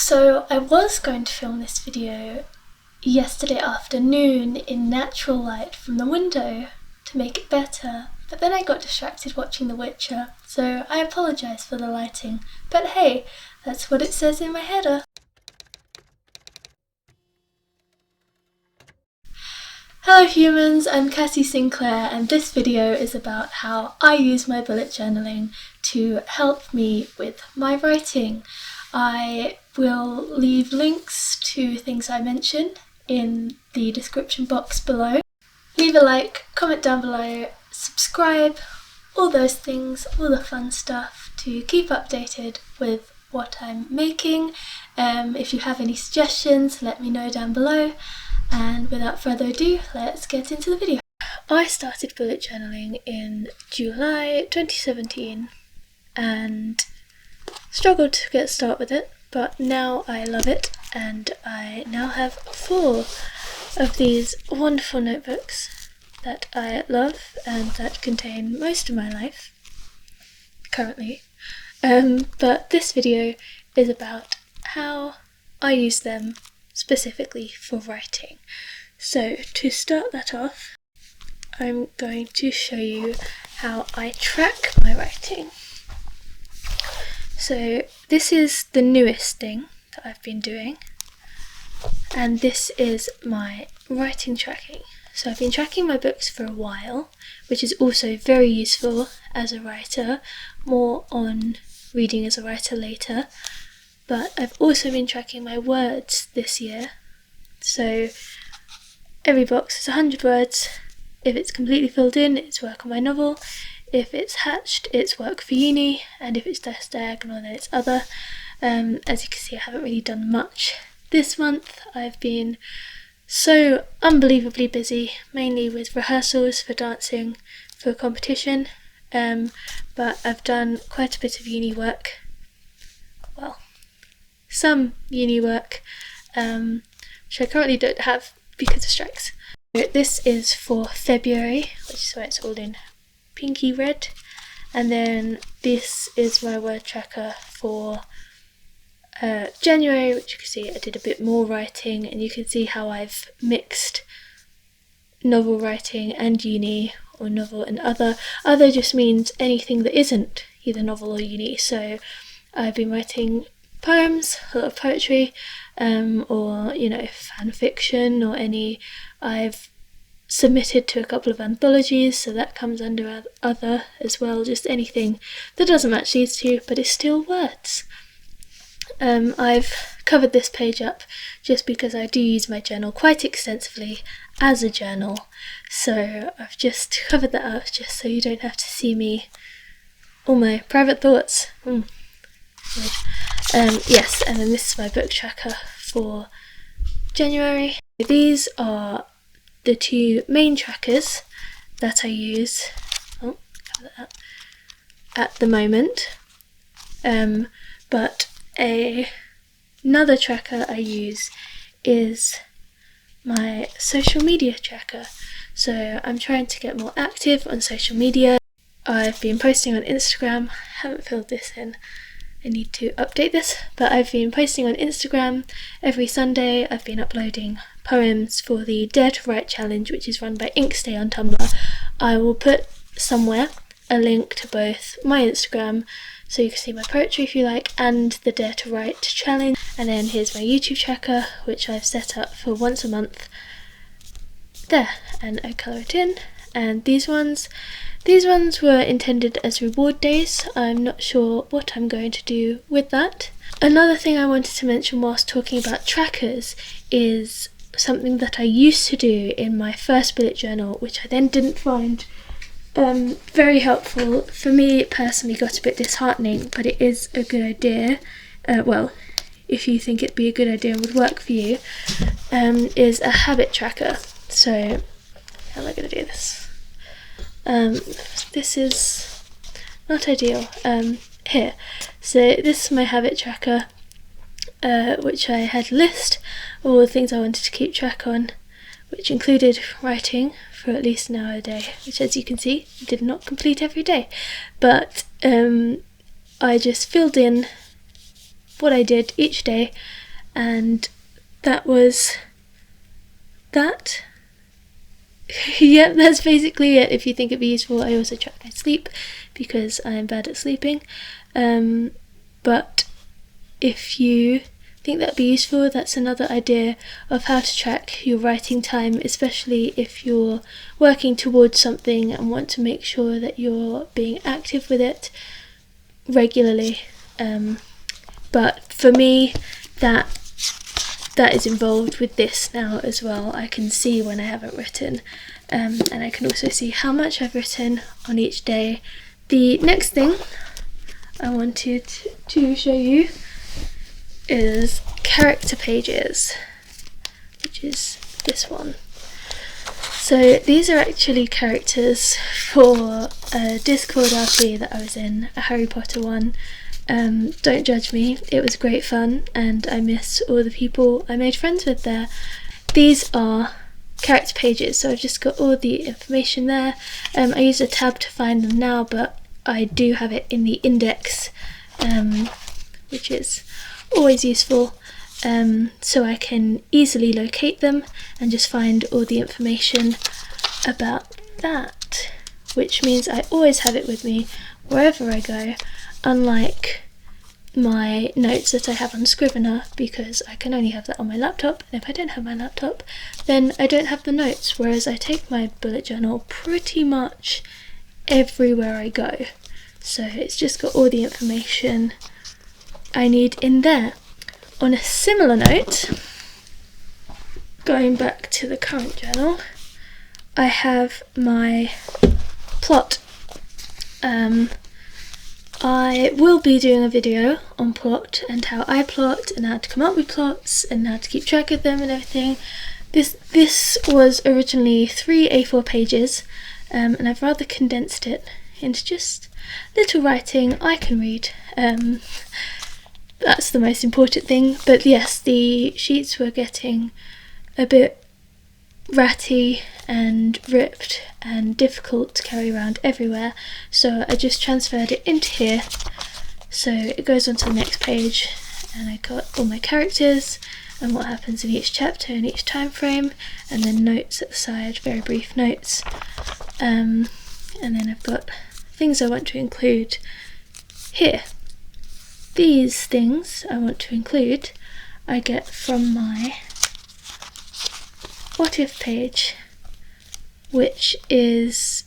So I was going to film this video yesterday afternoon in natural light from the window to make it better, but then I got distracted watching The Witcher, so I apologise for the lighting, but hey, that's what it says in my header. Hello humans, I'm Cassie Sinclair and this video is about how I use my bullet journaling to help me with my writing. I will leave links to things I mention in the description box below. Leave a like, comment down below, subscribe, all those things, all the fun stuff to keep updated with what I'm making. If you have any suggestions, let me know down below. And without further ado, let's get into the video. I started bullet journaling in July 2017 and struggled to get started with it, but now I love it and I now have 4 of these wonderful notebooks that I love and that contain most of my life currently. But this video is about how I use them specifically for writing. So to start that off, I'm going to show you how I track my writing. So this is the newest thing that I've been doing, and this is my writing tracking. So I've been tracking my books for a while, which is also very useful as a writer, more on reading as a writer later. But I've also been tracking my words this year. So every box is 100 words. If it's completely filled in, it's work on my novel. If it's hatched, it's work for uni. And if it's just diagonal, then it's other. As you can see, I haven't really done much this month. I've been so unbelievably busy, mainly with rehearsals for dancing for a competition. But I've done quite a bit of uni work. Well, some uni work, which I currently don't have because of strikes. This is for February, which is why it's all in pinky red, and then this is my word tracker for January, which you can see I did a bit more writing, and you can see how I've mixed novel writing and uni, or novel and other. Other just means anything that isn't either novel or uni, so I've been writing poems, a lot of poetry, or fan fiction, or any. I've submitted to a couple of anthologies, so that comes under other as well, just anything that doesn't match these two but is still words. I've covered this page up just because I do use my journal quite extensively as a journal, so I've just covered that up just so you don't have to see me, all my private thoughts. Yes, and then this is my book tracker for January. These are the 2 main trackers that I use at the moment, but another tracker I use is my social media tracker. So I'm trying to get more active on social media. I've been posting on Instagram, haven't filled this in, I need to update this, but I've been posting on Instagram every Sunday. I've been uploading poems for the Dare to Write challenge, which is run by Inkstay on Tumblr. I will put somewhere a link to both my Instagram, so you can see my poetry if you like, and the Dare to Write challenge. And then here's my YouTube tracker, which I've set up for once a month. There, and I colour it in. And these ones were intended as reward days. I'm not sure what I'm going to do with that. Another thing I wanted to mention whilst talking about trackers is something that I used to do in my first bullet journal, which I then didn't find very helpful. For me, it personally got a bit disheartening, but it is a good idea. Well, if you think it'd be a good idea and would work for you, is a habit tracker. So, how am I going to do this? This is not ideal. Here. So this is my habit tracker, which I had a list of all the things I wanted to keep track on, which included writing for at least an hour a day, which, as you can see, I did not complete every day. But I just filled in what I did each day, and that was that. Yep, that's basically it. If you think it'd be useful, I also track my sleep because I'm bad at sleeping. But if you think that'd be useful, that's another idea of how to track your writing time, especially if you're working towards something and want to make sure that you're being active with it regularly. But for me, that is involved with this now as well. I can see when I haven't written, and I can also see how much I've written on each day. The next thing I wanted to show you is character pages, which is this one. So these are actually characters for a Discord RP that I was in, a Harry Potter one. Don't judge me, it was great fun and I miss all the people I made friends with there. These are character pages, so I've just got all the information there. I use a tab to find them now, but I do have it in the index, which is always useful, so I can easily locate them and just find all the information about that, which means I always have it with me wherever I go, unlike my notes that I have on Scrivener, because I can only have that on my laptop, and if I don't have my laptop then I don't have the notes, whereas I take my bullet journal pretty much everywhere I go, so it's just got all the information I need in there. On a similar note, going back to the current journal, I have my plot. I will be doing a video on plot and how I plot and how to come up with plots and how to keep track of them and everything. This was originally 3 A4 pages, and I've rather condensed it into just little writing I can read. That's the most important thing. But yes, the sheets were getting a bit ratty and ripped and difficult to carry around everywhere, so I just transferred it into here, so it goes on to the next page, and I got all my characters and what happens in each chapter and each time frame, and then notes at the side, very brief notes, and then I've got things I want to include here. These things I want to include I get from my what if page, which is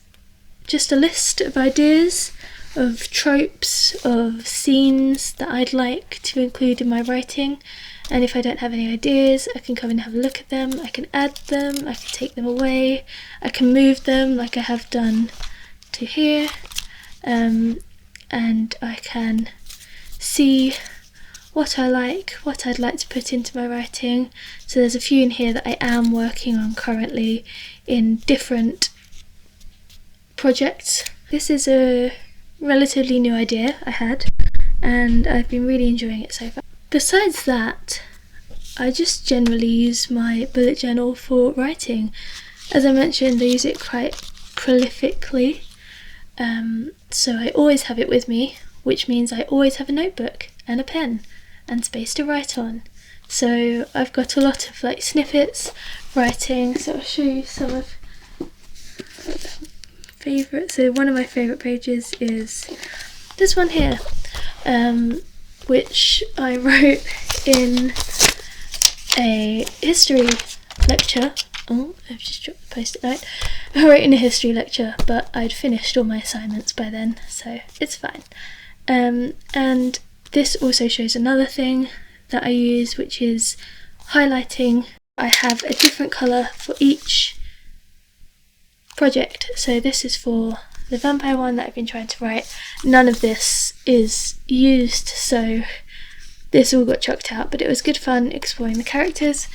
just a list of ideas, of tropes, of scenes that I'd like to include in my writing, and if I don't have any ideas I can come and have a look at them, I can add them, I can take them away, I can move them like I have done to here, and I can see what I like, what I'd like to put into my writing. So there's a few in here that I am working on currently in different projects. This is a relatively new idea I had, and I've been really enjoying it so far. Besides that, I just generally use my bullet journal for writing. As I mentioned, I use it quite prolifically, so I always have it with me, which means I always have a notebook and a pen and space to write on. So I've got a lot of like snippets writing, so I'll show you some of favourites. So one of my favourite pages is this one here, which I wrote in a history lecture. Oh, I've just dropped the post-it note. I wrote in a history lecture, but I'd finished all my assignments by then, so it's fine. And this also shows another thing that I use, which is highlighting. I have a different colour for each project. So this is for the vampire one that I've been trying to write. None of this is used, so this all got chucked out, but it was good fun exploring the characters.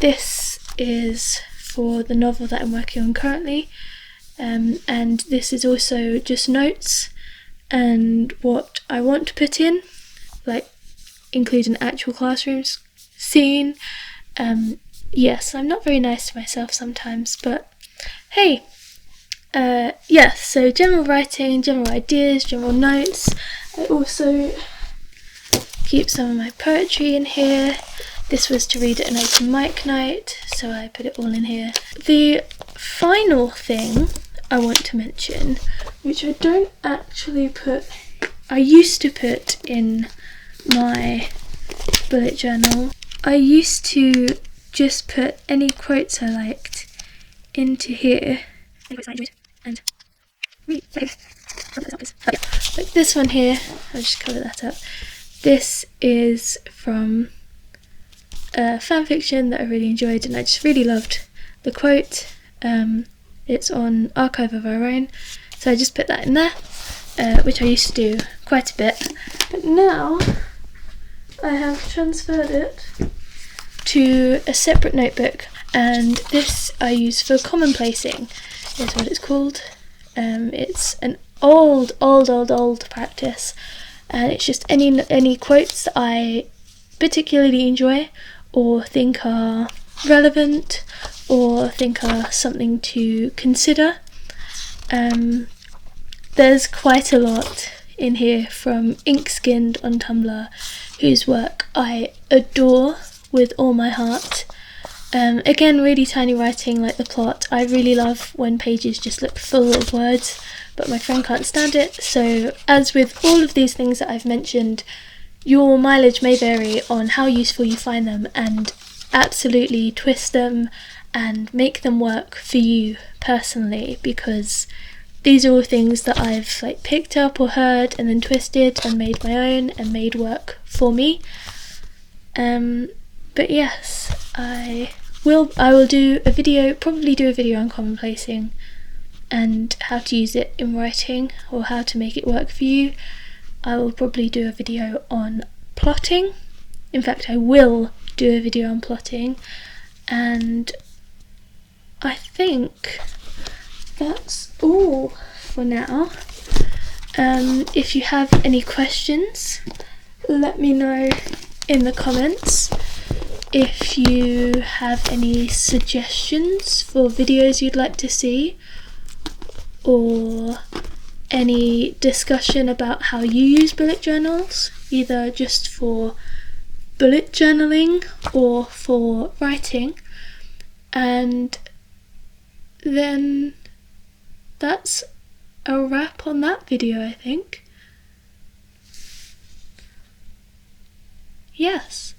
This is for the novel that I'm working on currently, and this is also just notes and what I want to put in, like include an actual classroom scene. Yes, I'm not very nice to myself sometimes, but hey, yes, so general writing, general ideas, general notes. I also keep some of my poetry in here. This was to read at an open mic night, so I put it all in here. The final thing I want to mention, which I don't actually put, I used to put in my bullet journal. I used to just put any quotes I liked into here. Any quotes I enjoyed and read. Like this one here, I'll just cover that up. This is from a fan fiction that I really enjoyed, and I just really loved the quote. It's on Archive of Our Own, so I just put that in there, which I used to do quite a bit. But now I have transferred it to a separate notebook, and this I use for commonplacing, is what it's called. It's an old practice, and it's just any quotes that I particularly enjoy or think are relevant or think are something to consider. There's quite a lot in here from Inkskinned on Tumblr, whose work I adore with all my heart. Again, really tiny writing like the plot. I really love when pages just look full of words, but my friend can't stand it. So as with all of these things that I've mentioned, your mileage may vary on how useful you find them, and absolutely twist them and make them work for you personally, because these are all things that I've picked up or heard and then twisted and made my own and made work for me. But yes, I will do a video, probably do a video on commonplacing and how to use it in writing, or how to make it work for you. I will probably do a video on plotting. In fact, I will do a video on plotting, and I think that's all for now. If you have any questions, let me know in the comments. If you have any suggestions for videos you'd like to see, or any discussion about how you use bullet journals, either just for bullet journaling or for writing. And then that's a wrap on that video, I think. Yes.